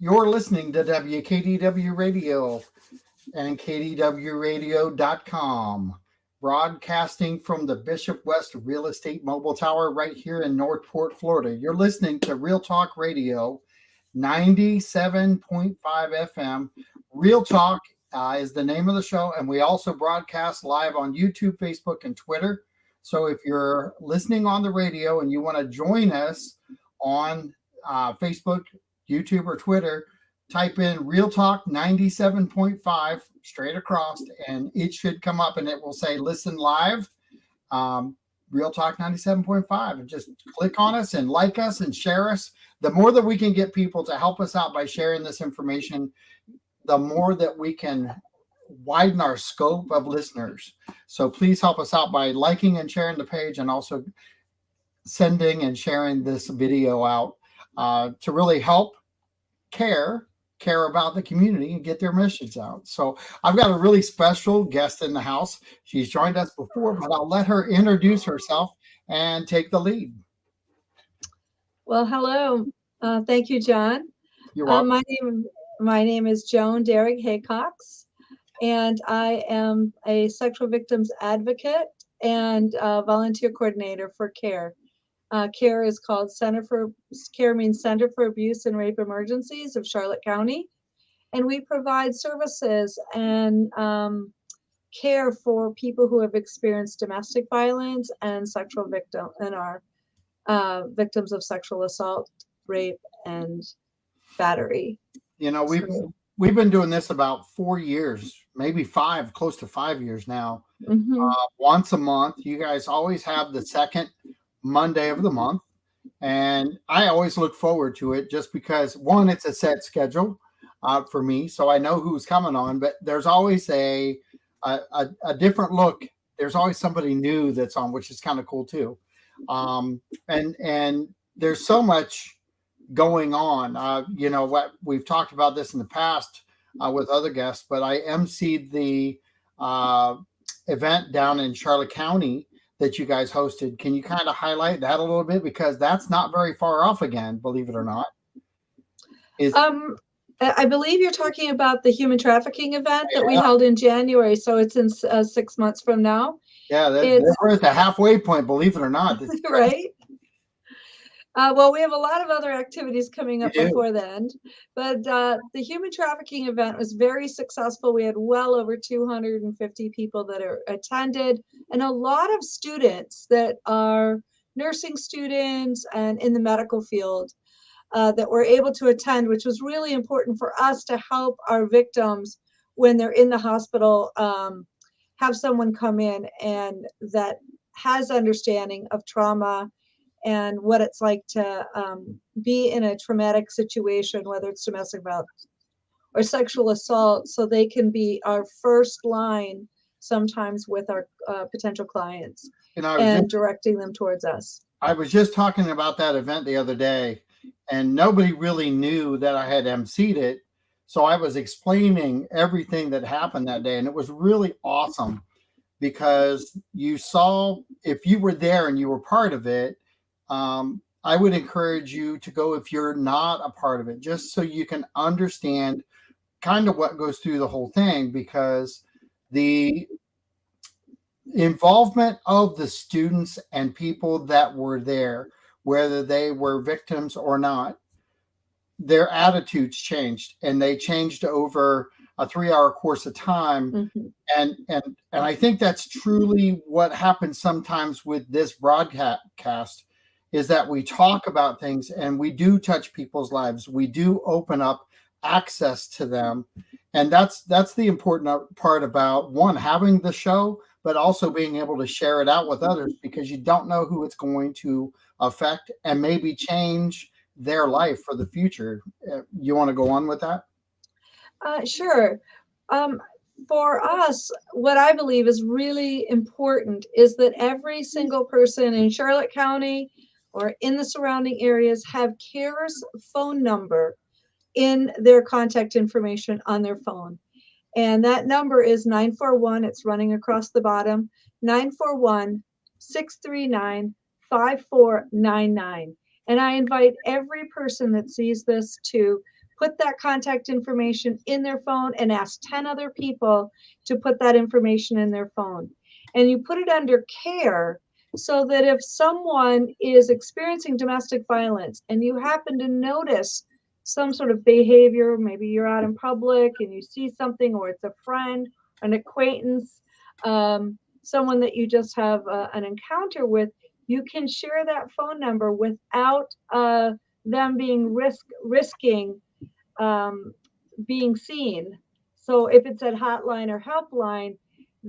You're listening to WKDW Radio and KDWRadio.com, broadcasting from the Bishop West Real Estate Mobile Tower right here in Northport, Florida. You're listening to Real Talk Radio, 97.5 FM. Real Talk is the name of the show, and we also broadcast live on YouTube, Facebook, and Twitter. So if you're listening on the radio and you want to join us on Facebook, YouTube, or Twitter, type in Real Talk 97.5 straight across, and it should come up and it will say listen live, Real Talk 97.5. And just click on us and like us and share us. The more that we can get people to help us out by sharing this information, the more that we can widen our scope of listeners. So please help us out by liking and sharing the page, and also sending and sharing this video out to really help care about the community and get their message out. So I've got a really special guest in the house. She's joined us before, but I'll let her introduce herself and take the lead. Well, hello. Thank you, John. You're welcome. My name is Joan Derrick Haycox, and I am a sexual victims advocate and volunteer coordinator for C.A.R.E. C.A.R.E. is called C.A.R.E. means Center for Abuse and Rape Emergencies of Charlotte County. And we provide services and care for people who have experienced domestic violence and sexual victim and are victims of sexual assault, rape, and battery. You know, we've been doing this about 4 years, maybe 5, close to 5 years now. Mm-hmm. Once a month. You guys always have the second Monday of the month, and I always look forward to it just because, one, it's a set schedule for me, so I know who's coming on, but there's always a different look. There's always somebody new that's on, which is kind of cool too. And there's so much going on. You know what, we've talked about this in the past with other guests, but I emceed the event down in Charlotte County that you guys hosted. Can you kind of highlight that a little bit? Because that's not very far off again, believe it or not. I believe you're talking about the human trafficking event that we held in January. So it's in 6 months from now. Yeah, we're at the halfway point, believe it or not. Right. Well, we have a lot of other activities coming up before then, but the human trafficking event was very successful. We had well over 250 people that attended, and a lot of students that are nursing students and in the medical field that were able to attend, which was really important for us to help our victims when they're in the hospital, have someone come in and that has understanding of trauma and what it's like to be in a traumatic situation, whether it's domestic violence or sexual assault, so they can be our first line sometimes with our potential clients and directing them towards us. I was just talking about that event the other day, and nobody really knew that I had emceed it. So I was explaining everything that happened that day, and it was really awesome because you saw, if you were there and you were part of it, I would encourage you to go if you're not a part of it, just so you can understand kind of what goes through the whole thing, because the involvement of the students and people that were there, whether they were victims or not, their attitudes changed, and they changed over a 3-hour course of time. Mm-hmm. And I think that's truly what happens sometimes with this broadcast, is that we talk about things and we do touch people's lives. We do open up access to them. And that's the important part about, one, having the show, but also being able to share it out with others, because you don't know who it's going to affect and maybe change their life for the future. You want to go on with that? Sure. For us, what I believe is really important is that every single person in Charlotte County or in the surrounding areas have C.A.R.E.'s phone number in their contact information on their phone. And that number is 941. It's running across the bottom, 941-639-5499. And I invite every person that sees this to put that contact information in their phone and ask 10 other people to put that information in their phone. And you put it under C.A.R.E. so that if someone is experiencing domestic violence and you happen to notice some sort of behavior, maybe you're out in public and you see something, or it's a friend, an acquaintance, someone that you just have an encounter with, you can share that phone number without them being risking being seen. So if it's at hotline or helpline,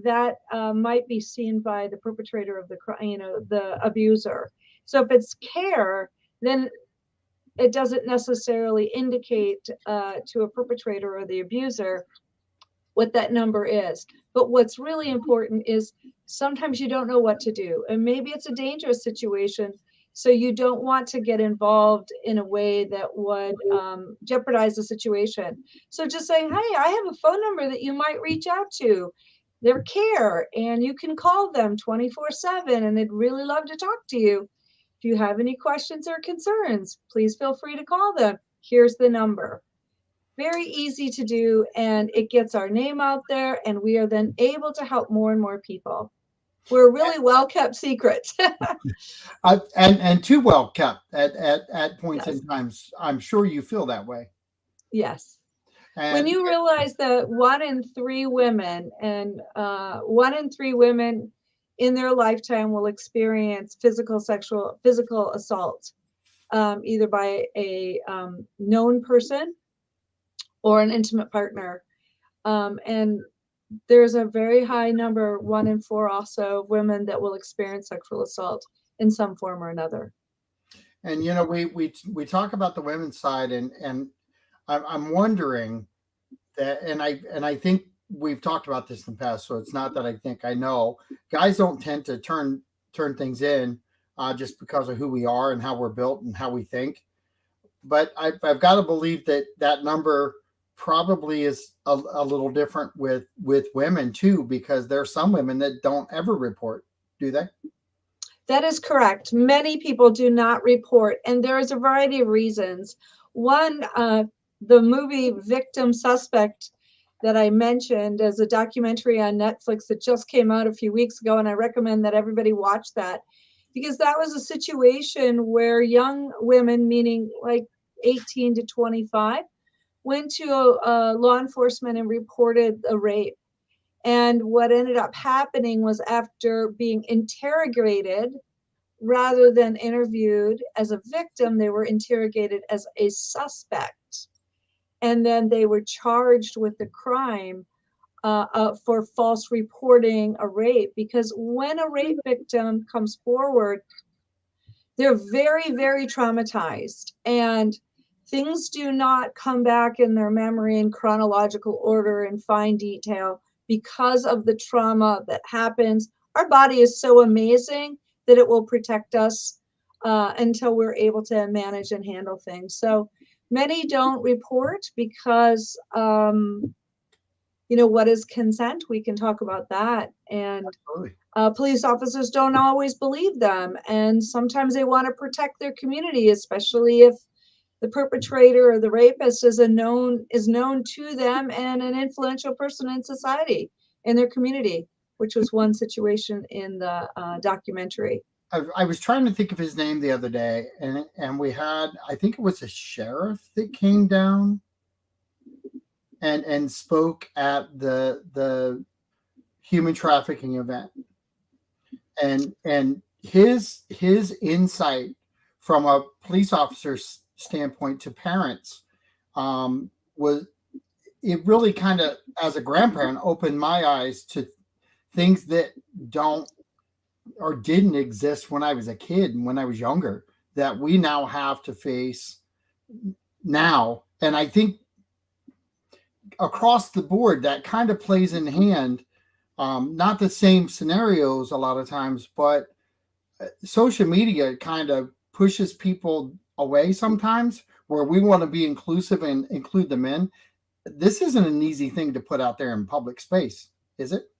that might be seen by the perpetrator of the crime, the abuser. So if it's C.A.R.E, then it doesn't necessarily indicate to a perpetrator or the abuser what that number is. But what's really important is sometimes you don't know what to do, and maybe it's a dangerous situation, so you don't want to get involved in a way that would jeopardize the situation. So just saying, hey, I have a phone number that you might reach out to. They're C.A.R.E, and you can call them 24/7, and they'd really love to talk to you. If you have any questions or concerns, please feel free to call them. Here's the number. Very easy to do, and it gets our name out there, and we are then able to help more and more people. We're a really well-kept secret. and too well kept at points Yes. in times. I'm sure you feel that way. Yes. And When you realize that 1 in 3 women and 1 in 3 women in their lifetime will experience physical assault, either by a known person or an intimate partner. And there's a very high number, 1 in 4 also, of women that will experience sexual assault in some form or another. And we talk about the women's side, and I'm wondering that, and I think we've talked about this in the past, so it's not that I think I know. Guys don't tend to turn things in just because of who we are and how we're built and how we think. But I've got to believe that number probably is a little different with women too, because there are some women that don't ever report, do they? That is correct. Many people do not report, and there is a variety of reasons. One, the movie Victim Suspect that I mentioned is a documentary on Netflix that just came out a few weeks ago, and I recommend that everybody watch that, because that was a situation where young women, meaning like 18 to 25, went to law enforcement and reported a rape. And what ended up happening was, after being interrogated rather than interviewed as a victim, they were interrogated as a suspect. And then they were charged with the crime for false reporting a rape. Because when a rape victim comes forward, they're very, very traumatized, and things do not come back in their memory in chronological order and fine detail because of the trauma that happens. Our body is so amazing that it will protect us until we're able to manage and handle things. So many don't report because, what is consent? We can talk about that. And police officers don't always believe them. And sometimes they want to protect their community, especially if the perpetrator or the rapist is known to them and an influential person in society, in their community, which was one situation in the documentary. I was trying to think of his name the other day, and we had, I think it was a sheriff that came down and spoke at the human trafficking event, and his insight from a police officer's standpoint to parents was, it really kind of, as a grandparent, opened my eyes to things that don't or didn't exist when I was a kid and when I was younger, that we now have to face now. And I think across the board, that kind of plays in hand. Not the same scenarios a lot of times, but social media kind of pushes people away sometimes, where we want to be inclusive and include them in. This isn't an easy thing to put out there in public space, is it?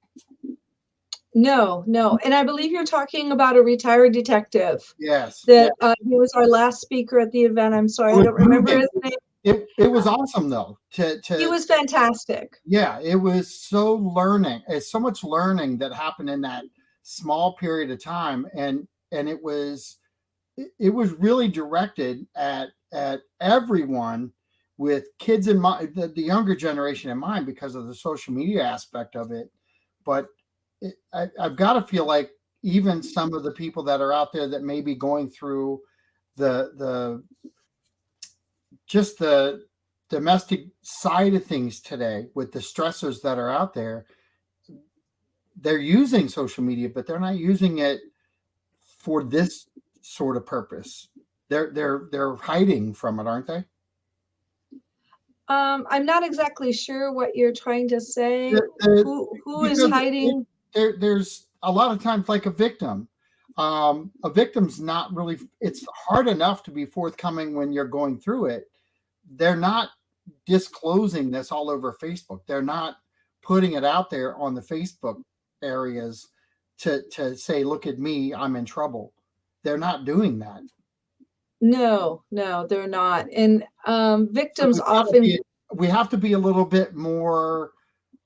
No. And I believe you're talking about a retired detective. Yes. That he was our last speaker at the event. I'm sorry, I don't remember his name. It was awesome though. He was fantastic. Yeah, it was so learning. It's so much learning that happened in that small period of time, and it was really directed at everyone with kids in mind, the younger generation in mind, because of the social media aspect of it. But I've got to feel like even some of the people that are out there that may be going through the just the domestic side of things today with the stressors that are out there, they're using social media, but they're not using it for this sort of purpose. They're hiding from it, aren't they? I'm not exactly sure what you're trying to say. Who is Because hiding? there's a lot of times like a victim. A victim's not really. It's hard enough to be forthcoming when you're going through it. They're not disclosing this all over Facebook. They're not putting it out there on the Facebook areas to say, "Look at me, I'm in trouble." They're not doing that. No, they're not. And So victims often. we have to be a little bit more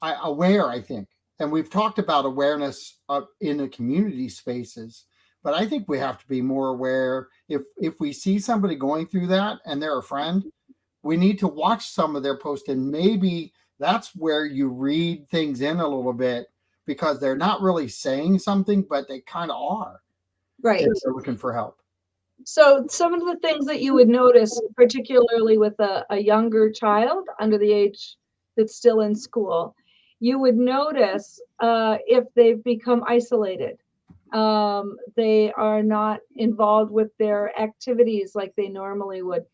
aware, I think. And we've talked about awareness in the community spaces, but I think we have to be more aware. If we see somebody going through that and they're a friend, we need to watch some of their posts, and maybe that's where you read things in a little bit, because they're not really saying something, but they kind of are. Right. They're looking for help. So some of the things that you would notice, particularly with a younger child under the age that's still in school, you would notice if they've become isolated. They are not involved with their activities like they normally would.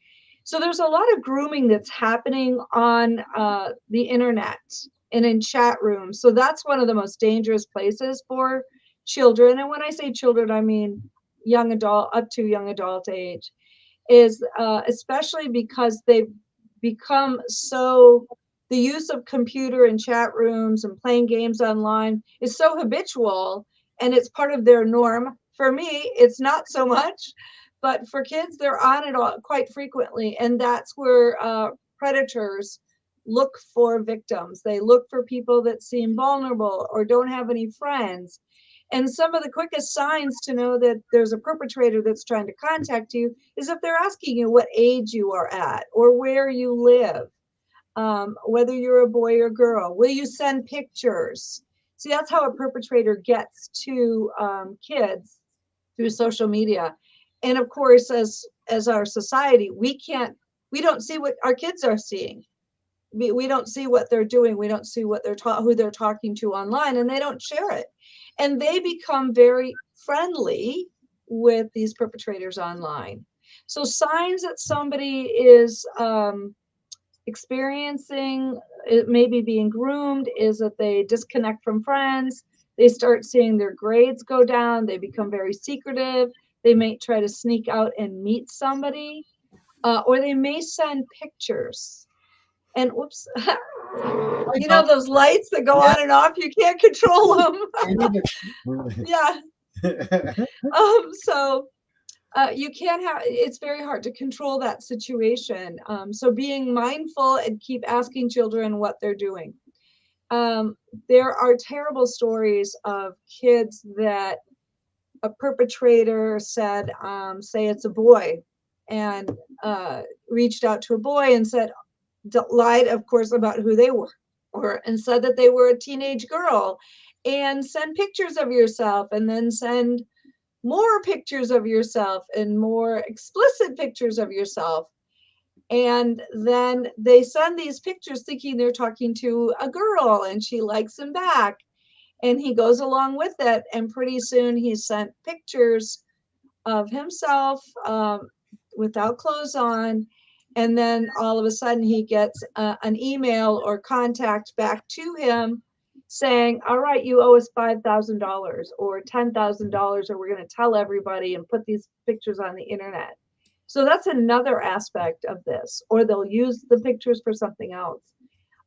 So there's a lot of grooming that's happening on the internet and in chat rooms. So that's one of the most dangerous places for children. And when I say children, I mean young adult, up to young adult age, is especially because they've become so, the use of computer and chat rooms and playing games online is so habitual, and it's part of their norm. For me, it's not so much, but for kids, they're on it all quite frequently, and that's where predators look for victims. They look for people that seem vulnerable or don't have any friends. And some of the quickest signs to know that there's a perpetrator that's trying to contact you is if they're asking you what age you are at or where you live, whether you're a boy or girl. Will you send pictures? See, that's how a perpetrator gets to kids, through social media. And of course, as our society, we don't see what our kids are seeing. We don't see what they're doing. We don't see what who they're talking to online, and they don't share it. And they become very friendly with these perpetrators online. So signs that somebody is experiencing, it maybe being groomed, is that they disconnect from friends. They start seeing their grades go down. They become very secretive. They may try to sneak out and meet somebody, or they may send pictures. And whoops, you know those lights that go on and off, you can't control them. Yeah. So you can't have, it's very hard to control that situation. So being mindful and keep asking children what they're doing. There are terrible stories of kids that a perpetrator said, say it's a boy, and reached out to a boy and said, lied, of course, about who they were, and said that they were a teenage girl, and send pictures of yourself, and then send more pictures of yourself and more explicit pictures of yourself. And then they send these pictures thinking they're talking to a girl, and she likes them back. And he goes along with it. And pretty soon he sent pictures of himself without clothes on. And then all of a sudden he gets an email or contact back to him saying, all right, you owe us $5,000 or $10,000, or we're going to tell everybody and put these pictures on the internet. So that's another aspect of this, or they'll use the pictures for something else.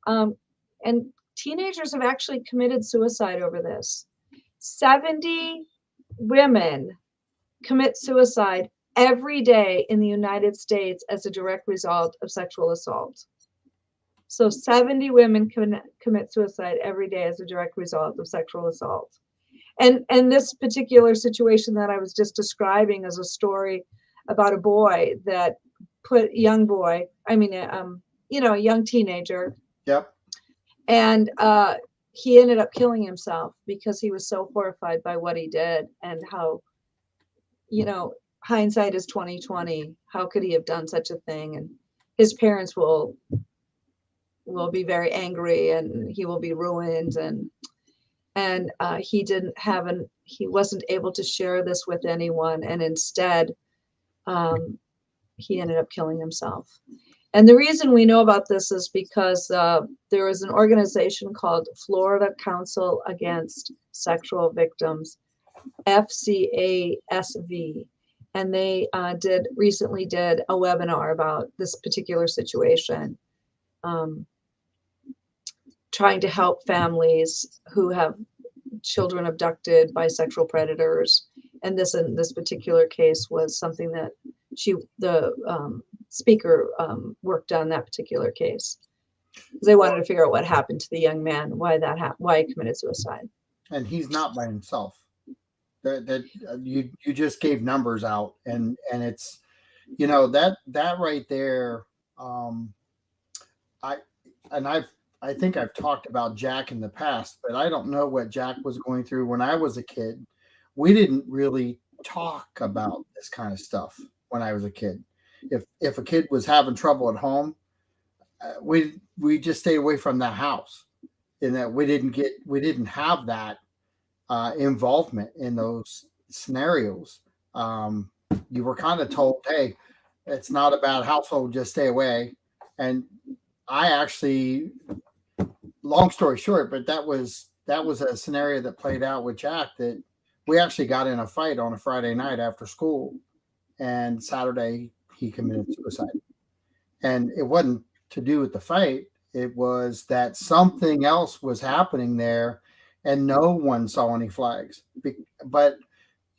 And teenagers have actually committed suicide over this. 70 women commit suicide every day in the United States as a direct result of sexual assault. So 70 women commit suicide every day as a direct result of sexual assault. And this particular situation that I was just describing is a story about a boy that a young teenager. Yep. And he ended up killing himself because he was so horrified by what he did, and how, hindsight is 2020. How could he have done such a thing? And his parents will be very angry, and he will be ruined. And he wasn't able to share this with anyone, and instead he ended up killing himself. And the reason we know about this is because there is an organization called Florida Council Against Sexual Victims, FCASV, and they recently did a webinar about this particular situation, trying to help families who have children abducted by sexual predators. And this, in this particular case, was something that the speaker worked on that particular case. They wanted to figure out what happened to the young man, why he committed suicide. And he's not by himself. That you just gave numbers out, and it's, that right there. I think I've talked about Jack in the past, but I don't know what Jack was going through when I was a kid. We didn't really talk about this kind of stuff when I was a kid. If a kid was having trouble at home, we just stayed away from the house, in that we didn't have that involvement in those scenarios. You were kind of told, hey, it's not a bad household, just stay away. And I actually, long story short, but that was a scenario that played out with Jack, that we actually got in a fight on a Friday night after school, and Saturday he committed suicide. And it wasn't to do with the fight. It was that something else was happening there, and no one saw any flags. But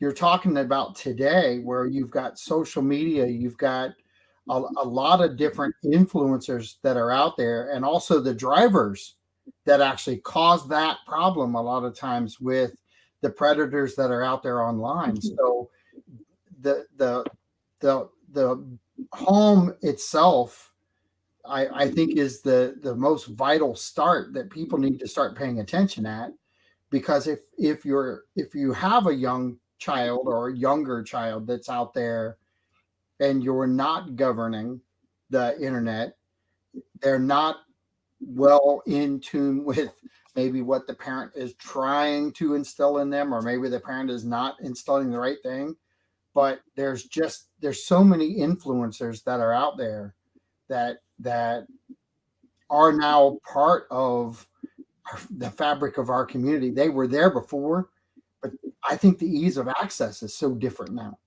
you're talking about today, where you've got social media, you've got a lot of different influencers that are out there, and also the drivers that actually cause that problem a lot of times with the predators that are out there online. So the home itself, I think, is the most vital start that people need to start paying attention at. Because if you have a young child or a younger child that's out there, and you're not governing the internet, they're not well in tune with maybe what the parent is trying to instill in them, or maybe the parent is not instilling the right thing. But there's so many influencers that are out there that are now part of the fabric of our community. They were there before, but I think the ease of access is so different now.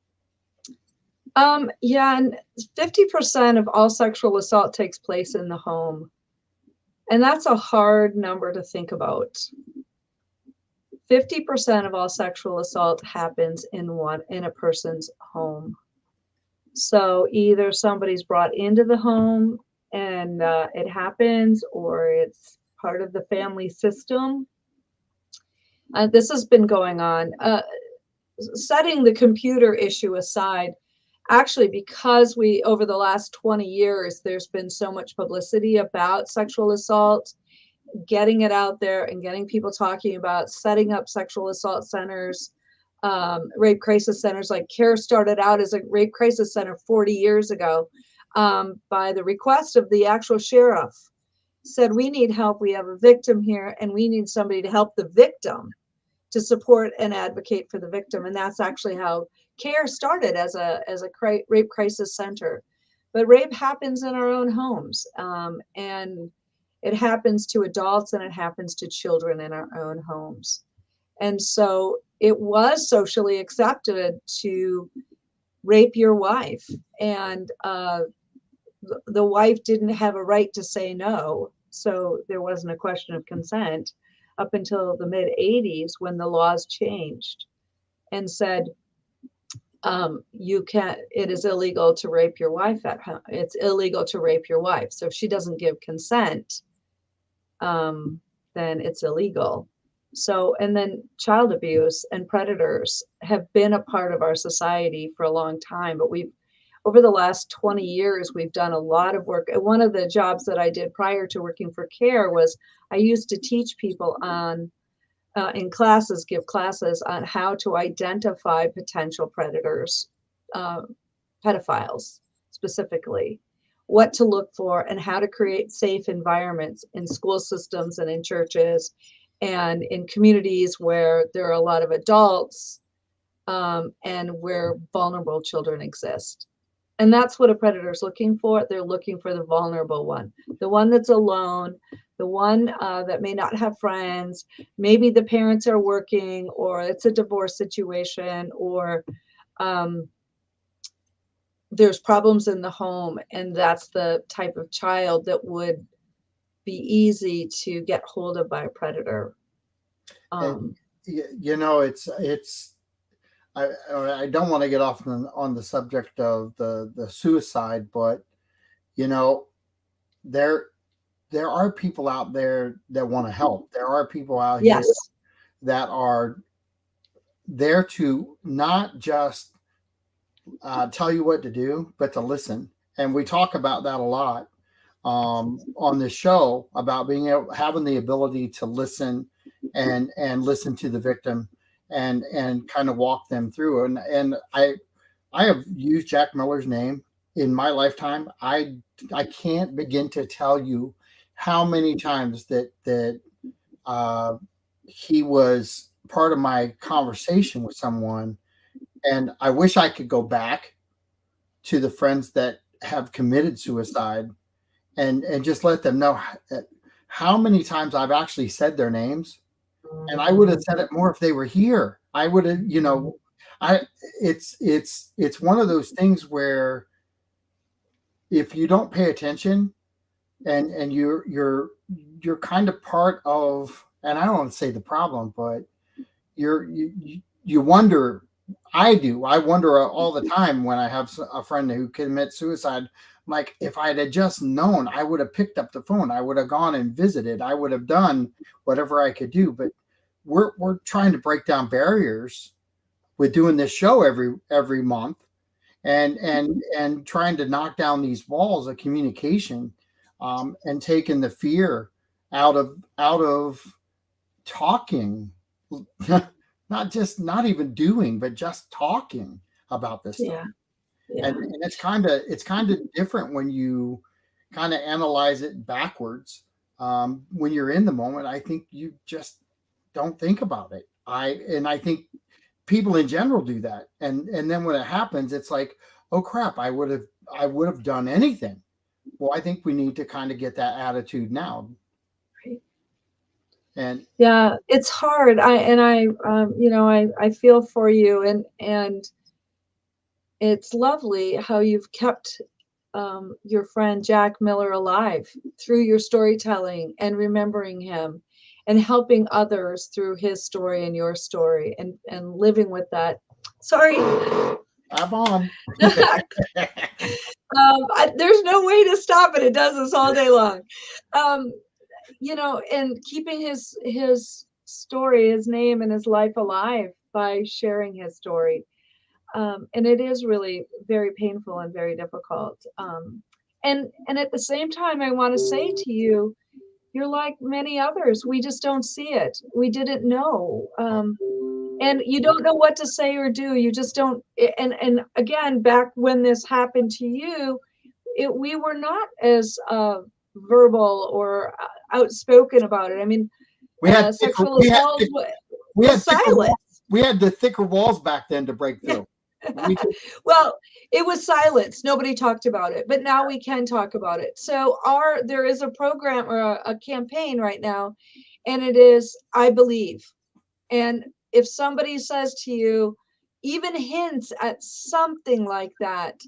Yeah, and 50% of all sexual assault takes place in the home. And that's a hard number to think about. 50% of all sexual assault happens in a person's home. So either somebody's brought into the home and it happens, or it's part of the family system. This has been going on. Setting the computer issue aside, actually, because over the last 20 years, there's been so much publicity about sexual assault, getting it out there and getting people talking about setting up sexual assault centers, rape crisis centers. Like C.A.R.E started out as a rape crisis center 40 years ago by the request of the actual sheriff. Said, we need help. We have a victim here, and we need somebody to help the victim, to support and advocate for the victim. And that's actually how C.A.R.E started, as a rape crisis center. But rape happens in our own homes, and it happens to adults, and it happens to children in our own homes. And so it was socially accepted to rape your wife, and the wife didn't have a right to say no. So there wasn't a question of consent up until the mid 80s, when the laws changed and said, it is illegal to rape your wife at home. It's illegal to rape your wife. So if she doesn't give consent, then it's illegal. So, and then child abuse and predators have been a part of our society for a long time, but over the last 20 years, we've done a lot of work. And one of the jobs that I did prior to working for C.A.R.E was I used to teach people in classes, give classes on how to identify potential predators, pedophiles specifically, what to look for, and how to create safe environments in school systems and in churches and in communities where there are a lot of adults, and where vulnerable children exist. And that's what a predator is looking for. They're looking for the vulnerable one, the one that's alone, the one that may not have friends. Maybe the parents are working, or it's a divorce situation, or there's problems in the home. And that's the type of child that would be easy to get hold of by a predator. And, it's I don't want to get off on the subject of the suicide, but there there are people out there that want to help. There are people out here Yes. that are there to not just tell you what to do, but to listen. And we talk about that a lot on this show, about having the ability to listen and listen to the victim and kind of walk them through. And I have used Jack Miller's name in my lifetime. I can't begin to tell you how many times that he was part of my conversation with someone. And I wish I could go back to the friends that have committed suicide and just let them know how many times I've actually said their names. And I would have said it more if they were here. I would have, it's one of those things where if you don't pay attention and you're kind of part of, and I don't want to say the problem, but you wonder. I do. I wonder all the time when I have a friend who commits suicide. Like, if I had just known, I would have picked up the phone. I would have gone and visited. I would have done whatever I could do. But we're trying to break down barriers with doing this show every month, and trying to knock down these walls of communication, and taking the fear out of talking. not even doing, but just talking about this stuff. Yeah. And it's kind of different when you kind of analyze it backwards. When you're in the moment, I think you just don't think about it. I think people in general do that. And then when it happens, it's like, oh crap, I would have done anything. Well, I think we need to kind of get that attitude now. Right. And yeah, it's hard. I feel for you, and it's lovely how you've kept your friend Jack Miller alive through your storytelling and remembering him and helping others through his story and your story, and living with that. Sorry. I'm on. There's no way to stop it. It does this all day long. And keeping his story, his name, and his life alive by sharing his story. And it is really very painful and very difficult. And at the same time, I want to say to you, you're like many others. We just don't see it. We didn't know. And you don't know what to say or do. You just don't. And again, back when this happened to you, we were not as verbal or outspoken about it. I mean, we had sexual assault was silent. We had the thicker walls back then to break through. Well, it was silence. Nobody talked about it, but now we can talk about it. So there is a program or a campaign right now, and it is I Believe. And if somebody says to you, even hints at something like that,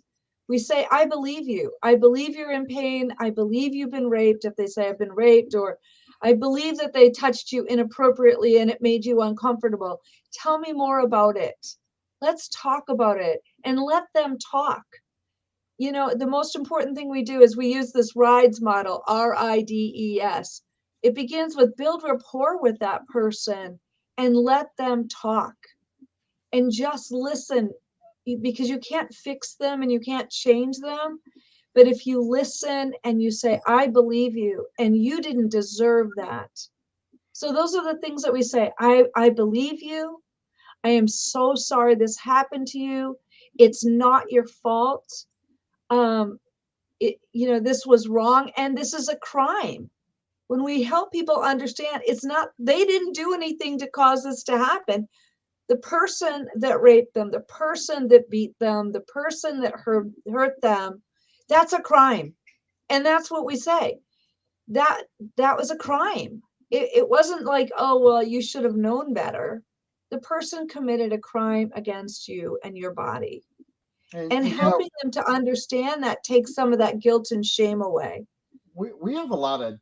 we say, I believe you. I believe you're in pain. I believe you've been raped. If they say I've been raped, or I believe that they touched you inappropriately and it made you uncomfortable. Tell me more about it. Let's talk about it and let them talk. The most important thing we do is we use this RIDES model, RIDES. It begins with build rapport with that person and let them talk and just listen, because you can't fix them and you can't change them. But if you listen and you say, I believe you, and you didn't deserve that. So those are the things that we say. I believe you. I am so sorry this happened to you. It's not your fault. This was wrong, and this is a crime. When we help people understand, it's not, they didn't do anything to cause this to happen. The person that raped them, the person that beat them, the person that hurt them, that's a crime. And that's what we say. That was a crime. It wasn't like, oh, well, you should have known better. The person committed a crime against you and your body. And helping them to understand that takes some of that guilt and shame away. We have a lot of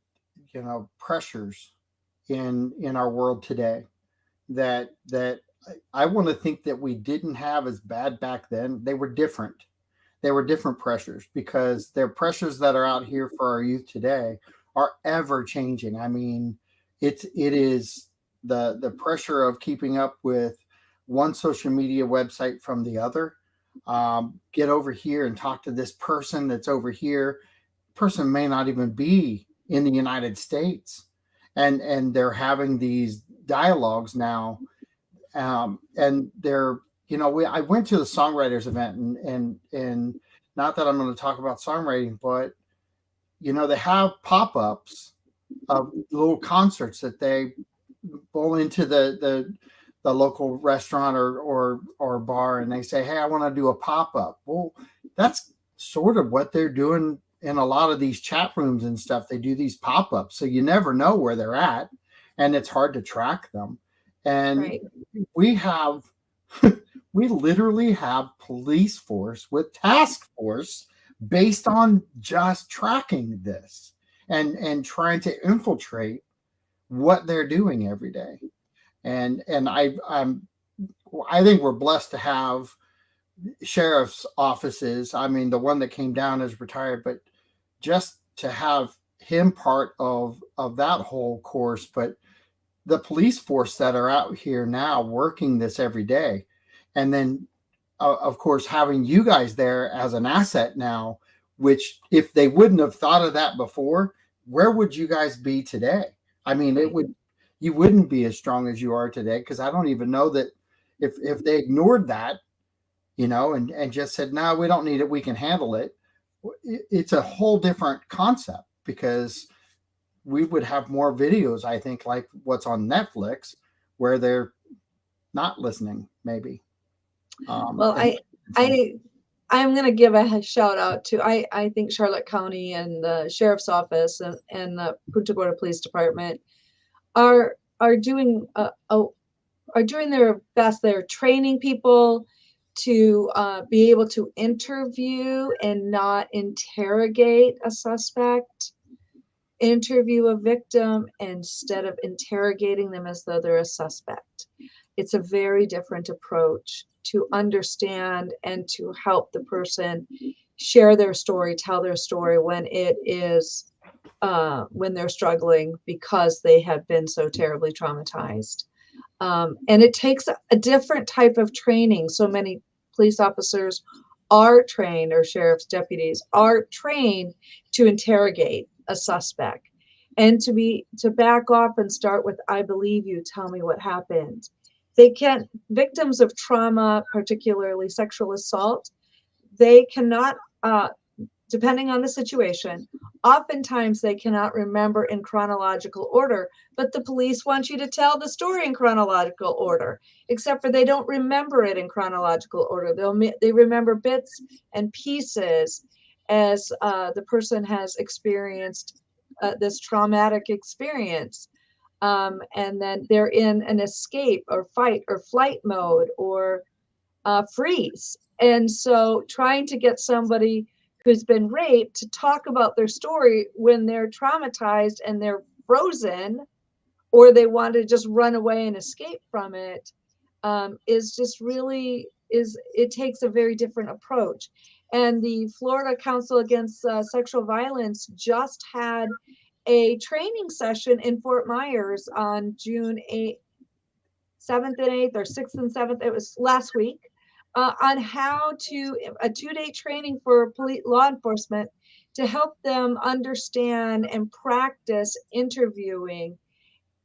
pressures in our world today that I want to think that we didn't have as bad back then. They were different. They were different pressures, because they're pressures that are out here for our youth today are ever changing. I mean, it is the pressure of keeping up with one social media website from the other. Get over here and talk to this person that's over here. Person may not even be in the United States, and they're having these dialogues now, and they're I went to the songwriters event, and not that I'm going to talk about songwriting, but they have pop-ups of little concerts that they pull into the local restaurant or bar, and they say, hey, I want to do a pop-up. Well, that's sort of what they're doing in a lot of these chat rooms and stuff. They do these pop-ups, so you never know where they're at, and it's hard to track them. And right. we literally have police force with task force based on just tracking this and trying to infiltrate what they're doing every day. And I think we're blessed to have sheriff's offices. I mean, the one that came down is retired, but just to have him part of that whole course. But the police force that are out here now working this every day, and then of course having you guys there as an asset now, which if they wouldn't have thought of that before, where would you guys be today? I mean, you wouldn't be as strong as you are today, because I don't even know that if they ignored that, and just said, no, we don't need it, we can handle it. It's a whole different concept, because we would have more videos, I think, like what's on Netflix, where they're not listening, maybe. Well, I'm going to give a shout out to, I think Charlotte County and the Sheriff's Office and the Punta Gorda Police Department are doing their best. They're training people to be able to interview and not interrogate a suspect, interview a victim instead of interrogating them as though they're a suspect. It's a very different approach to understand and to help the person share their story, tell their story when it is when they're struggling because they have been so terribly traumatized. And it takes a different type of training. So many police officers are trained, or sheriff's deputies are trained to interrogate a suspect and to back off and start with, I believe you, tell me what happened. Victims of trauma, particularly sexual assault, they cannot, depending on the situation, oftentimes they cannot remember in chronological order, but the police want you to tell the story in chronological order, except for they don't remember it in chronological order. They remember bits and pieces as the person has experienced this traumatic experience. And then they're in an escape or fight or flight mode or freeze. And so trying to get somebody who's been raped to talk about their story when they're traumatized and they're frozen, or they want to just run away and escape from it, is just really, it takes a very different approach. And the Florida Council Against Sexual Violence just had a training session in Fort Myers on June 8th, 7th and 8th, or 6th and 7th. It was last week, on how to, a 2-day training for police law enforcement to help them understand and practice interviewing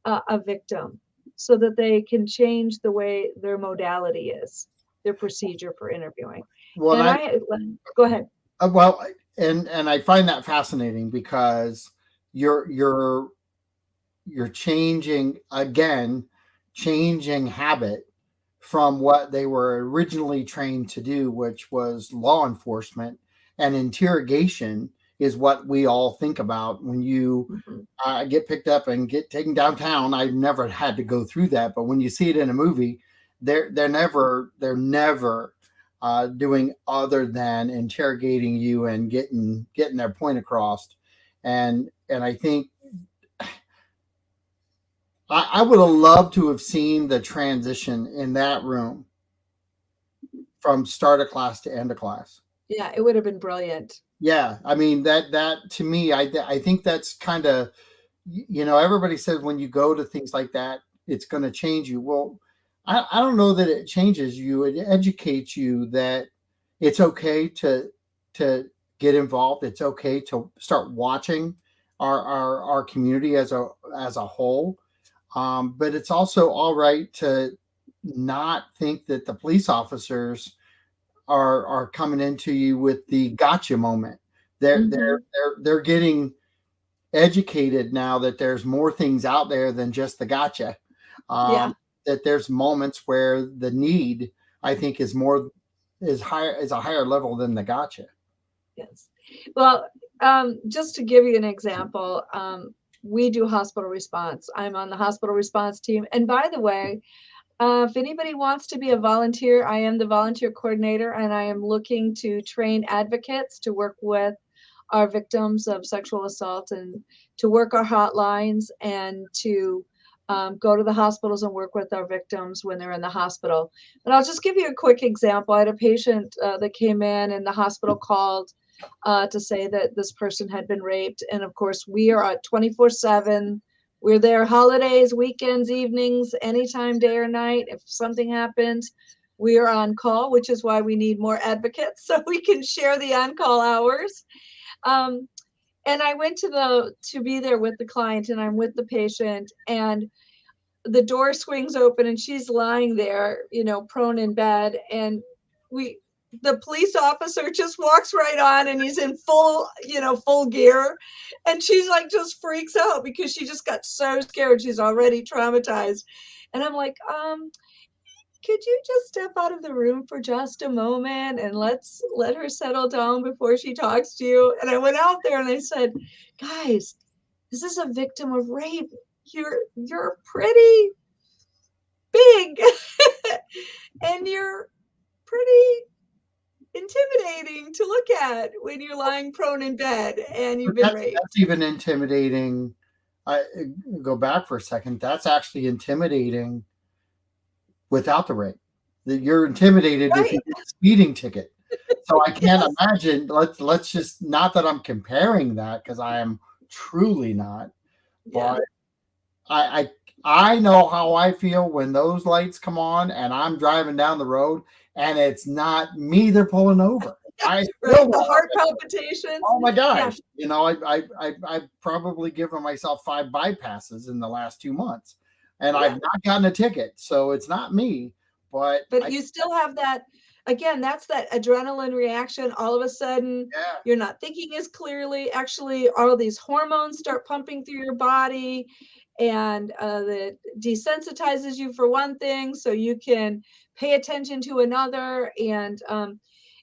a victim so that they can change the way their modality is, their procedure for interviewing. Well, And go ahead. Well, and I find that fascinating because you're changing habit from what they were originally trained to do, which was law enforcement, and interrogation is what we all think about when you get picked up and get taken downtown. I've never had to go through that, but when you see it in a movie, they're never doing other than interrogating you and getting their point across. And I think I would have loved to have seen the transition in that room from start of class to end of class. Yeah, it would have been brilliant. Yeah, I mean that to me, I think that's kind of, everybody says when you go to things like that, it's going to change you. Well, I don't know that it changes you. It educates you that it's okay to get involved. It's okay to start watching our community as a whole. But it's also all right to not think that the police officers are coming into you with the gotcha moment. They're getting educated now that there's more things out there than just the gotcha. That there's moments where the need, I think, is a higher level than the gotcha. Yes. Well, just to give you an example, we do hospital response. I'm on the hospital response team. And by the way, if anybody wants to be a volunteer, I am the volunteer coordinator, and I am looking to train advocates to work with our victims of sexual assault and to work our hotlines and to go to the hospitals and work with our victims when they're in the hospital. And I'll just give you a quick example. I had a patient that came in and the hospital called to say that this person had been raped. And of course, we are at 24/7. We're there holidays, weekends, evenings, anytime, day or night. If something happens, we are on call, which is why we need more advocates so we can share the on-call hours. And I went to be there with the client, and I'm with the patient, and the door swings open and she's lying there, prone in bed. And the police officer just walks right on, and he's in full gear. And she's like, just freaks out because she just got so scared. She's already traumatized. And I'm like, could you just step out of the room for just a moment and let her settle down before she talks to you? And I went out there and I said, guys, this is a victim of rape. You're pretty big and you're pretty intimidating to look at when you're lying prone in bed and you've been raped. That's even intimidating. I go back for a second. That's actually intimidating without the rape. That you're intimidated if you get a speeding ticket. So I can't imagine. Let's just, not that I'm comparing that, because I am truly not. But I know how I feel when those lights come on and I'm driving down the road and it's not me they're pulling over. I feel the heart palpitations. Oh my gosh! I've probably given myself 5 bypasses in the last 2 months, and I've not gotten a ticket, so it's not me. But you still have that. Again, that's that adrenaline reaction. All of a sudden, you're not thinking as clearly. Actually, all of these hormones start pumping through your body, and that desensitizes you for one thing, so you can pay attention to another. And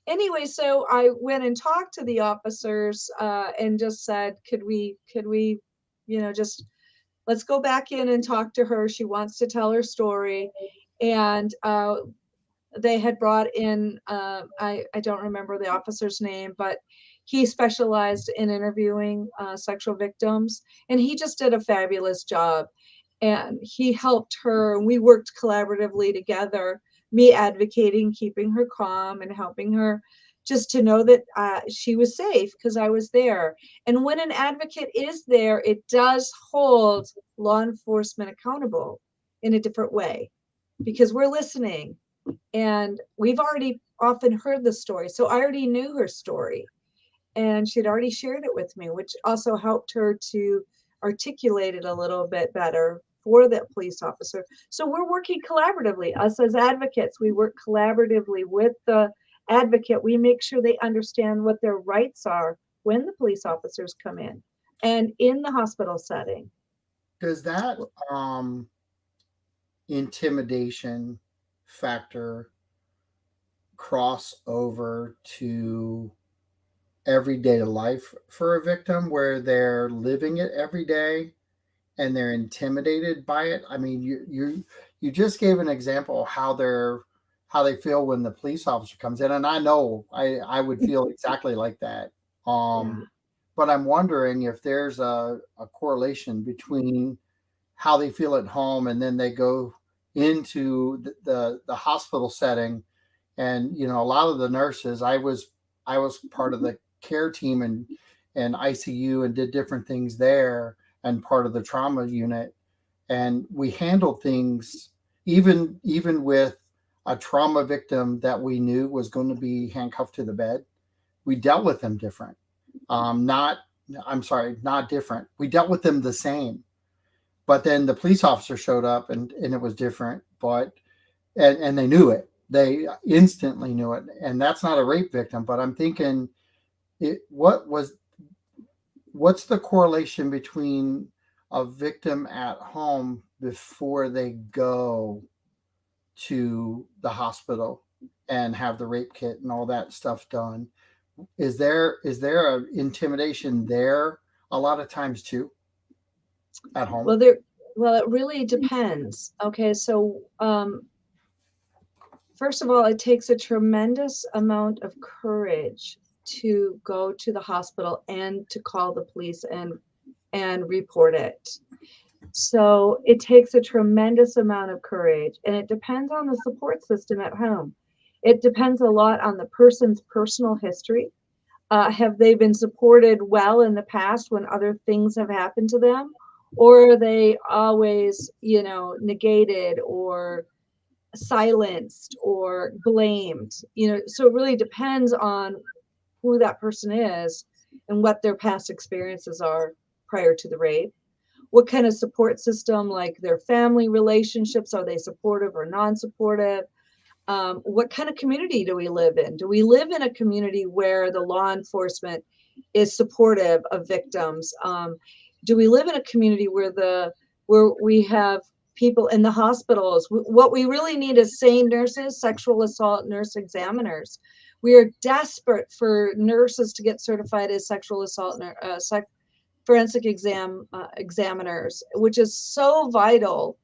anyway, so I went and talked to the officers and just said, could we, just let's go back in and talk to her. She wants to tell her story. And they had brought in, I don't remember the officer's name, but he specialized in interviewing sexual victims, and he just did a fabulous job. And he helped her, and we worked collaboratively together me advocating, keeping her calm and helping her just to know that she was safe because I was there. And when an advocate is there, it does hold law enforcement accountable in a different way because we're listening and we've already often heard the story. So I already knew her story and she'd already shared it with me, which also helped her to articulate it a little bit better for that police officer. So we're working collaboratively. Us as advocates, we work collaboratively with the advocate. We make sure they understand what their rights are when the police officers come in and in the hospital setting. Does that intimidation factor cross over to everyday life for a victim where they're living it every day and they're intimidated by it? I mean, you just gave an example of how they feel when the police officer comes in, and I know I would feel exactly like that. Yeah. But I'm wondering if there's a correlation between how they feel at home and then they go into the hospital setting. And a lot of the nurses, I was part of the care team and ICU and did different things there and part of the trauma unit, and we handled things even with a trauma victim that we knew was going to be handcuffed to the bed. We dealt with them different. Not I'm sorry, not different. We dealt with them the same, but then the police officer showed up and it was different. But and they knew it. They instantly knew it, and that's not a rape victim. But I'm thinking, it what's the correlation between a victim at home before they go to the hospital and have the rape kit and all that stuff done? Is there a intimidation there a lot of times too at home? Well, there, well, it really depends. Okay, so first of all, it takes a tremendous amount of courage to go to the hospital and to call the police and report it. So it takes a tremendous amount of courage, and it depends on the support system at home. It depends a lot on the person's personal history. Have they been supported well in the past when other things have happened to them? Or are they always, negated or silenced or blamed? So it really depends on who that person is and what their past experiences are prior to the rape. What kind of support system, like their family relationships, are they supportive or non-supportive? What kind of community do we live in? Do we live in a community where the law enforcement is supportive of victims? Do we live in a community where we have people in the hospitals? What we really need is sane nurses, sexual assault nurse examiners. We are desperate for nurses to get certified as sexual assault forensic examiners, which is so vital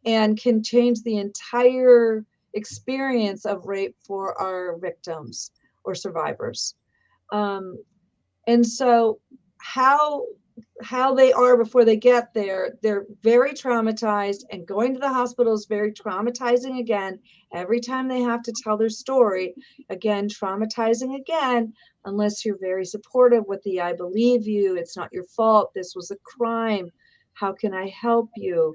and can change the entire experience of rape for our victims or survivors. Um, and so how how they are before they get there, they're very traumatized, and going to the hospital is very traumatizing again. Every time they have to tell their story, again traumatizing again, unless you're very supportive with the I believe you, it's not your fault, this was a crime, how can I help you,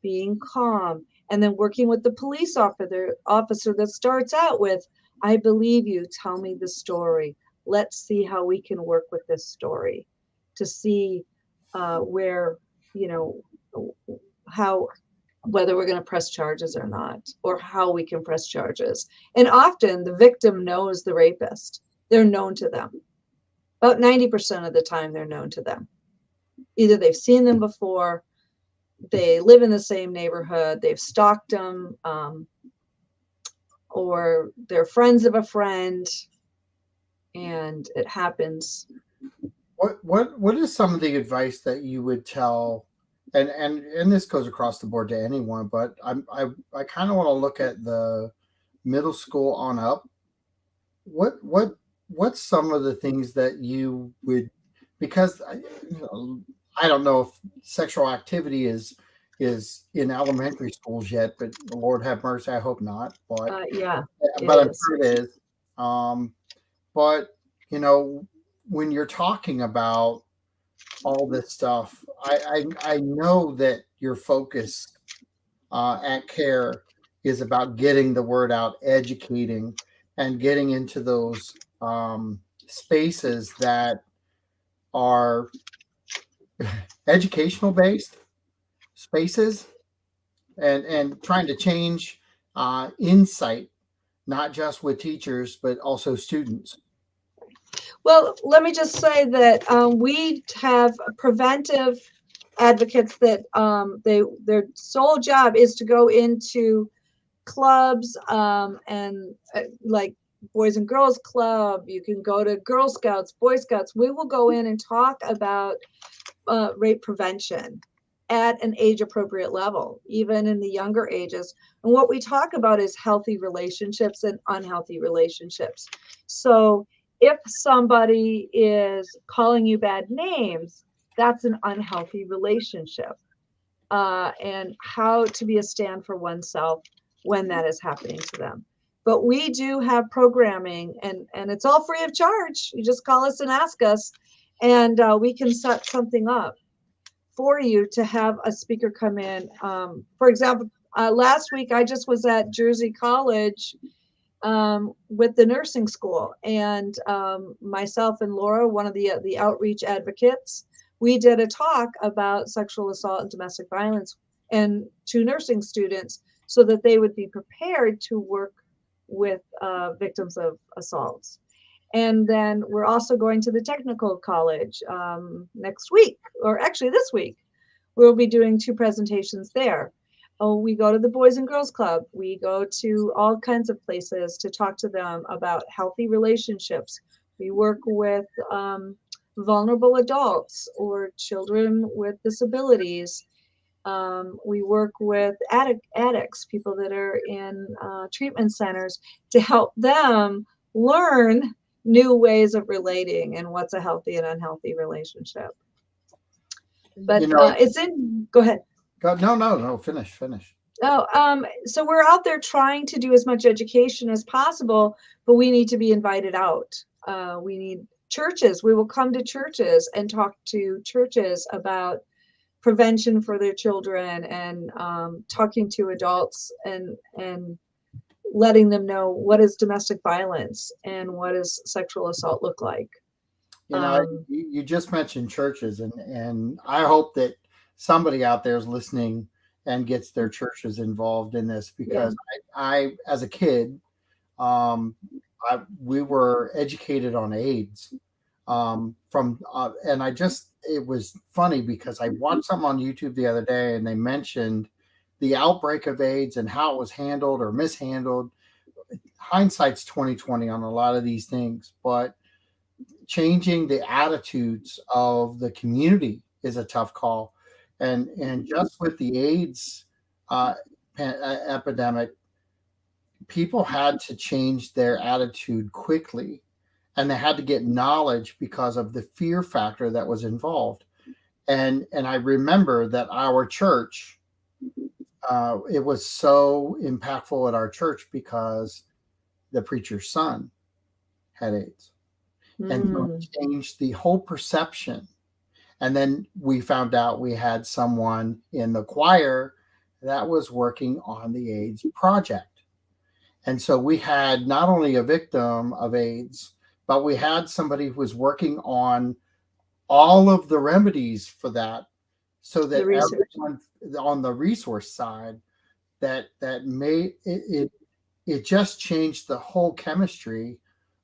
being calm, and then working with the police officer that starts out with, I believe you, tell me the story, let's see how we can work with this story to see where, you know, how, whether we're going to press charges or not, or how we can press charges. And often the victim knows the rapist. They're known to them. About 90% of the time, they're known to them. Either they've seen them before, they live in the same neighborhood, they've stalked them, or they're friends of a friend, and it happens. What is some of the advice that you would tell, and this goes across the board to anyone, but I kind of want to look at the middle school on up. What's some of the things that you would, because I don't know if sexual activity is is in elementary schools yet, but Lord have mercy, I hope not. Yeah, it But I'm is. sure it is. Um, but you know, when you're talking about all this stuff, I know that your focus at C.A.R.E is about getting the word out, educating, and getting into those spaces that are educational based spaces, and trying to change insight, not just with teachers but also students. Well, let me just say that we have preventive advocates that their sole job is to go into clubs and like Boys and Girls Club. You can go to Girl Scouts, Boy Scouts. We will go in and talk about rape prevention at an age appropriate level, even in the younger ages. And what we talk about is healthy relationships and unhealthy relationships. So if somebody is calling you bad names, that's an unhealthy relationship. And how to be a stand for oneself when that is happening to them. But we do have programming, and it's all free of charge. You just call us and ask us, and we can set something up for you to have a speaker come in. For example, last week I just was at Jersey College with the nursing school, and myself and Laura, one of the outreach advocates, we did a talk about sexual assault and domestic violence and to nursing students so that they would be prepared to work with victims of assaults. And then we're also going to the technical college next week, or actually this week. We'll be doing 2 presentations there. Oh, we go to the Boys and Girls Club. We go to all kinds of places to talk to them about healthy relationships. We work with vulnerable adults or children with disabilities. We work with addicts, people that are in treatment centers, to help them learn new ways of relating and what's a healthy and unhealthy relationship. But You know, it's in, go ahead. no, finish. Oh, so we're out there trying to do as much education as possible, but we need to be invited out. We need churches. We will come to churches and talk to churches about prevention for their children, and talking to adults and letting them know what is domestic violence and what does sexual assault look like. You know, you just mentioned churches, and I hope that somebody out there is listening and gets their churches involved in this, Yeah. because I as a kid, um, we were educated on AIDS from, and it was funny because I watched something on YouTube the other day, and they mentioned the outbreak of AIDS and how it was handled or mishandled. Hindsight's 2020 on a lot of these things, but changing the attitudes of the community is a tough call. And just with the AIDS uh, epidemic, people had to change their attitude quickly, and they had to get knowledge because of the fear factor that was involved. And I remember that our church, it was so impactful at our church because the preacher's son had AIDS, and so it changed the whole perception. And then we found out we had someone in the choir that was working on the AIDS project. And so we had not only a victim of AIDS, but we had somebody who was working on all of the remedies for that, so that everyone on the resource side, that made it just changed the whole chemistry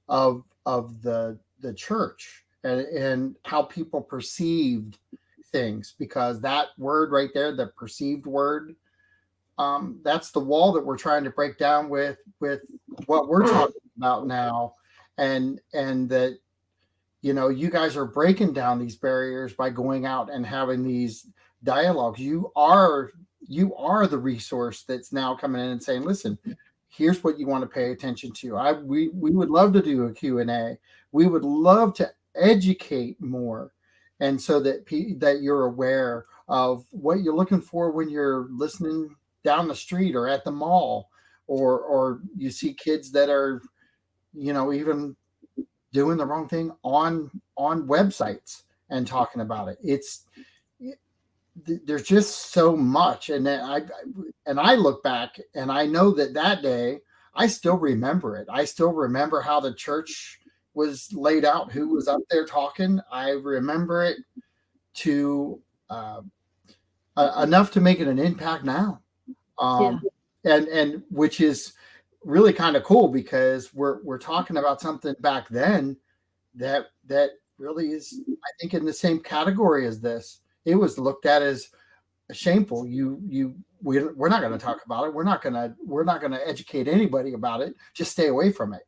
of the church, and how people perceived things, because that word right there, the perceived word, that's the wall that we're trying to break down with what we're talking about now. And that, you guys are breaking down these barriers by going out and having these dialogues. You are the resource that's now coming in and saying, listen, here's what you want to pay attention to. We would love to do a Q&A. We would love to educate more. and so that that you're aware of what you're looking for when you're listening down the street or at the mall, or you see kids that are, even doing the wrong thing on websites and talking about it. There's just so much, and then I look back and I know that day I still remember it. I still remember how the church was laid out, who was up there talking. I remember it to enough to make it an impact now. Yeah. And which is really kind of cool, because we're talking about something back then that really is, I think, in the same category as this. It was looked at as shameful. We're not going to talk about it. We're not going to educate anybody about it. Just stay away from it.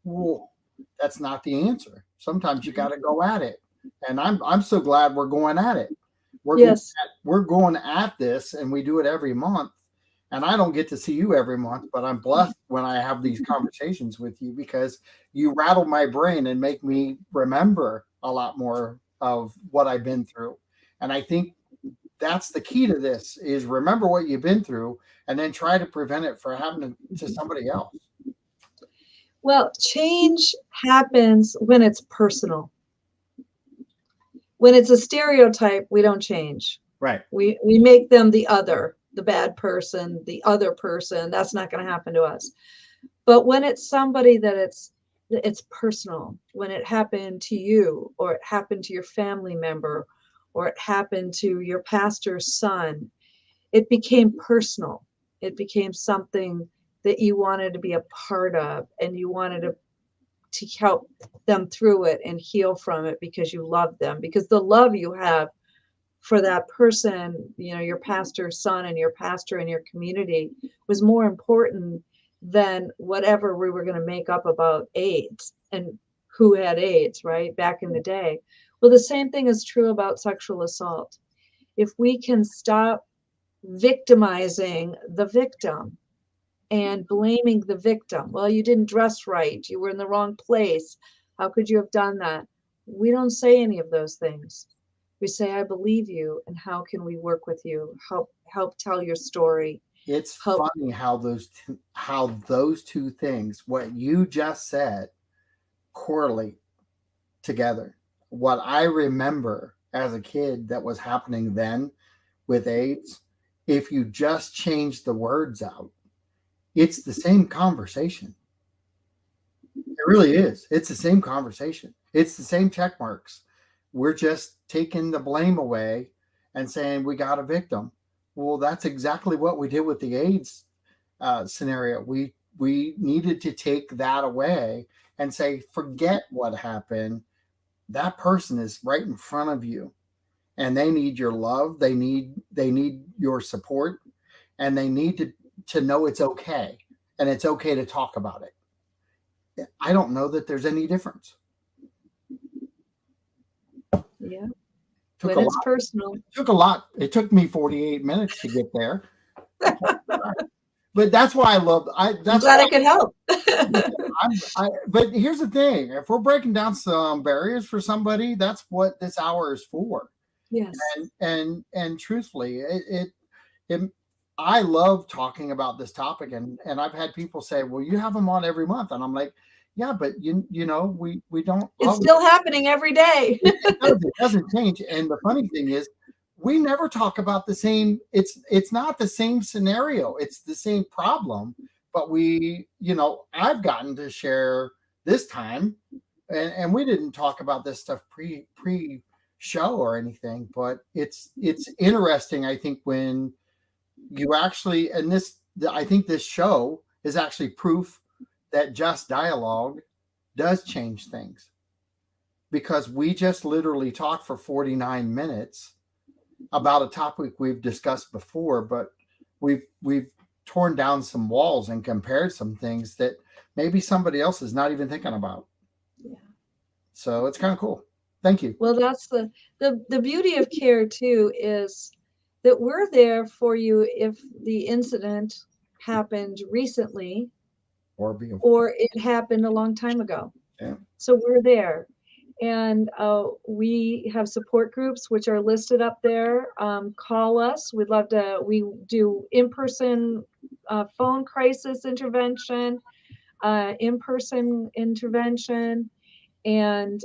Well, that's not the answer. Sometimes you got to go at it. And I'm so glad we're going at it. We're going at this, and we do it every month. And I don't get to see you every month, but I'm blessed when I have these conversations with you, because you rattle my brain and make me remember a lot more of what I've been through. And I think that's the key to this, is remember what you've been through and then try to prevent it from happening to somebody else. Well, change happens when it's personal. When it's a stereotype, we don't change. Right. We make them the other, the bad person, the other person. That's not going to happen to us. But when it's somebody that it's personal, when it happened to you, or it happened to your family member, or it happened to your pastor's son, it became personal. It became something that you wanted to be a part of, and you wanted to help them through it and heal from it, because you love them, because the love you have for that person, your pastor's son and your pastor and your community, was more important than whatever we were going to make up about AIDS and who had AIDS, right? Back in the day. Well, the same thing is true about sexual assault. If we can stop victimizing the victim and blaming the victim, well, you didn't dress right, you were in the wrong place, how could you have done that? We don't say any of those things. We say, I believe you, and how can we work with you? Help tell your story. It's funny how those two things, what you just said, correlate together. What I remember as a kid that was happening then with AIDS, if you just change the words out, it's the same conversation. It really is. It's the same conversation. It's the same check marks. We're just taking the blame away and saying we got a victim. Well, that's exactly what we did with the AIDS scenario. We needed to take that away and say, forget what happened. That person is right in front of you, and they need your love. They need your support, and they need to know it's okay, and it's okay to talk about it. I don't know that there's any difference. Yeah. But it's personal. It took a lot. It took me 48 minutes to get there. But that's why I love. I'm glad I could help. But here's the thing: if we're breaking down some barriers for somebody, that's what this hour is for. Yes. And truthfully, I love talking about this topic, and I've had people say, "Well, you have them on every month," and I'm like, "Yeah, but we don't." It's still happening every day. It doesn't change. And the funny thing is, we never talk about the same. It's not the same scenario. It's the same problem. But I've gotten to share this time, and we didn't talk about this stuff pre show or anything. But it's interesting. I think when you actually, I think this show is actually proof that just dialogue does change things, because we just literally talked for 49 minutes about a topic we've discussed before, but we've torn down some walls and compared some things that maybe somebody else is not even thinking about. Yeah. So it's kind of cool. Thank you. Well, that's the beauty of C.A.R.E too, is that we're there for you if the incident happened recently or it happened a long time ago. Yeah. So we're there. And we have support groups which are listed up there. Call us. We'd love to. We do in-person phone crisis intervention, in-person intervention, and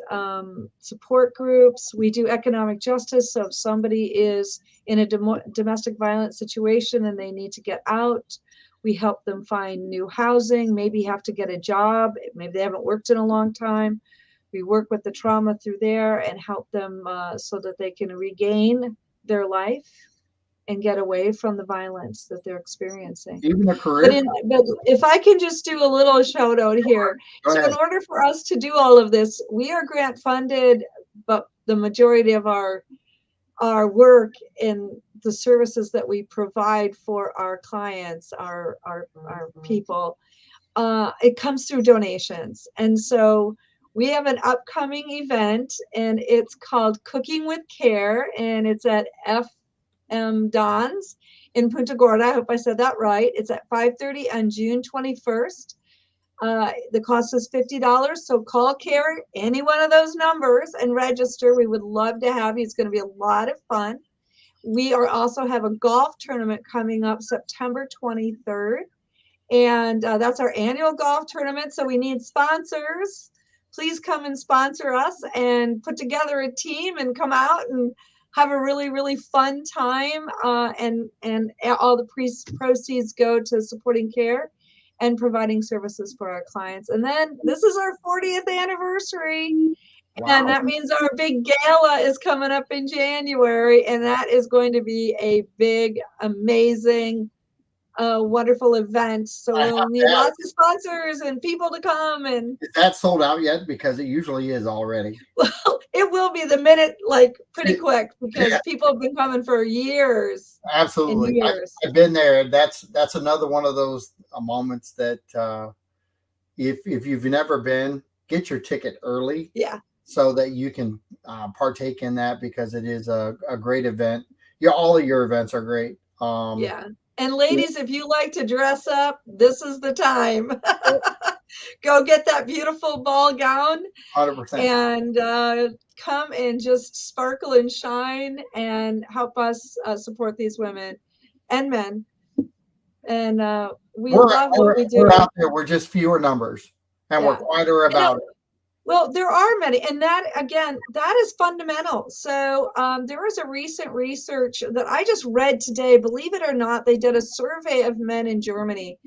support groups. We do economic justice. So if somebody is in a domestic violence situation and they need to get out, we help them find new housing, maybe have to get a job, maybe they haven't worked in a long time. We work with the trauma through there and help them so that they can regain their life and get away from the violence that they're experiencing. Even a career. But if I can just do a little shout out here. So in order for us to do all of this, we are grant funded, but the majority of our work in the services that we provide for our clients, our people, it comes through donations. And so we have an upcoming event, and it's called Cooking with C.A.R.E, and it's at Don's in Punta Gorda. I hope I said that right. It's at 5:30 on June 21st. The cost is $50. So call C.A.R.E, any one of those numbers, and register. We would love to have you. It's going to be a lot of fun. We also have a golf tournament coming up September 23rd. And that's our annual golf tournament. So we need sponsors. Please come and sponsor us and put together a team and come out and have a really, really fun time. And all the proceeds go to supporting C.A.R.E and providing services for our clients. And then this is our 40th anniversary. Wow. And that means our big gala is coming up in January. And that is going to be a big, amazing, wonderful event. So we'll need lots of sponsors and people to come. And is that sold out yet? Because it usually is already. Well, it will be the minute, like pretty quick, because people have been coming for years. Absolutely. Years. I've been there. That's another one of those moments that if you've never been, get your ticket early. Yeah. So that you can partake in that, because it is a great event. Yeah, all of your events are great. Yeah. And ladies, if you like to dress up, this is the time. Go get that beautiful ball gown. 100%. And come and just sparkle and shine and help us support these women and men. And we love what we do. We're out there. We're just fewer numbers, and we're quieter about it. Well, there are many, and that, again, that is fundamental. So there was a recent research that I just read today. Believe it or not, they did a survey of men in Germany,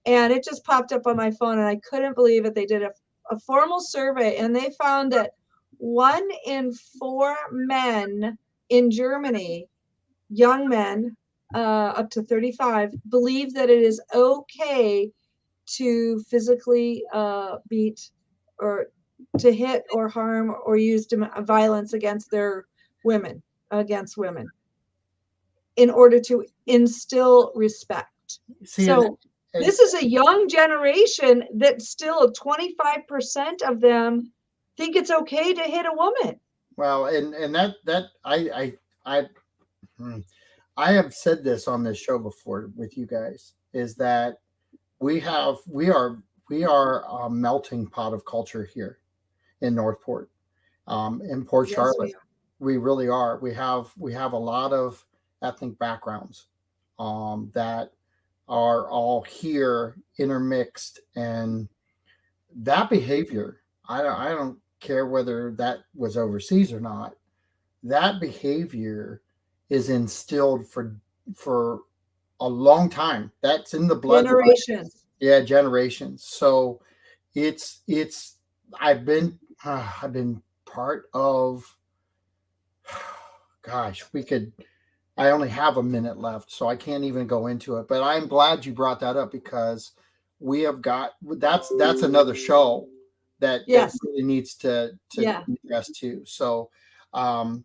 and it just popped up on my phone, and I couldn't believe it. They did a formal survey, and they found that 1 in 4 men in Germany, young men up to 35, believe that it is okay to physically beat or to hit or harm or use violence against women in order to instill respect. So this is a young generation that still 25% of them think it's okay to hit a woman. Well, and that I have said this on this show before with you guys, is that we are a melting pot of culture here in Northport, in Port Charlotte. We really are. We have a lot of ethnic backgrounds that are all here intermixed, and that behavior, I don't care whether that was overseas or not, that behavior is instilled for a long time. That's in the blood. Generations. Yeah, generations. So it's I've been part of, gosh, I only have a minute left, so I can't even go into it, but I'm glad you brought that up, because we have got, that's another show that really needs to be addressed too. So I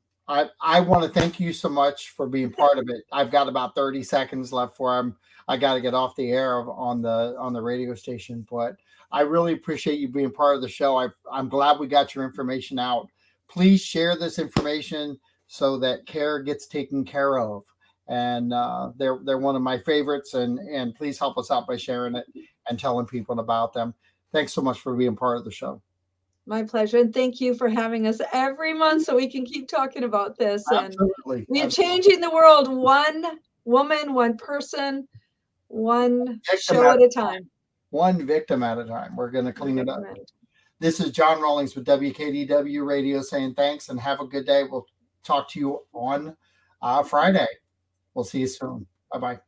want to thank you so much for being part of it. I've got about 30 seconds left for I got to get off the air on the radio station, but I really appreciate you being part of the show. I'm glad we got your information out. Please share this information so that C.A.R.E gets taken care of. And they're one of my favorites, and please help us out by sharing it and telling people about them. Thanks so much for being part of the show. My pleasure. And thank you for having us every month so we can keep talking about this. Absolutely. And we're changing the world one woman, one person, one show at a time. One victim at a time. We're going to clean it up. This is John Rawlings with WKDW Radio saying thanks and have a good day. We'll talk to you on Friday. We'll see you soon. Bye-bye.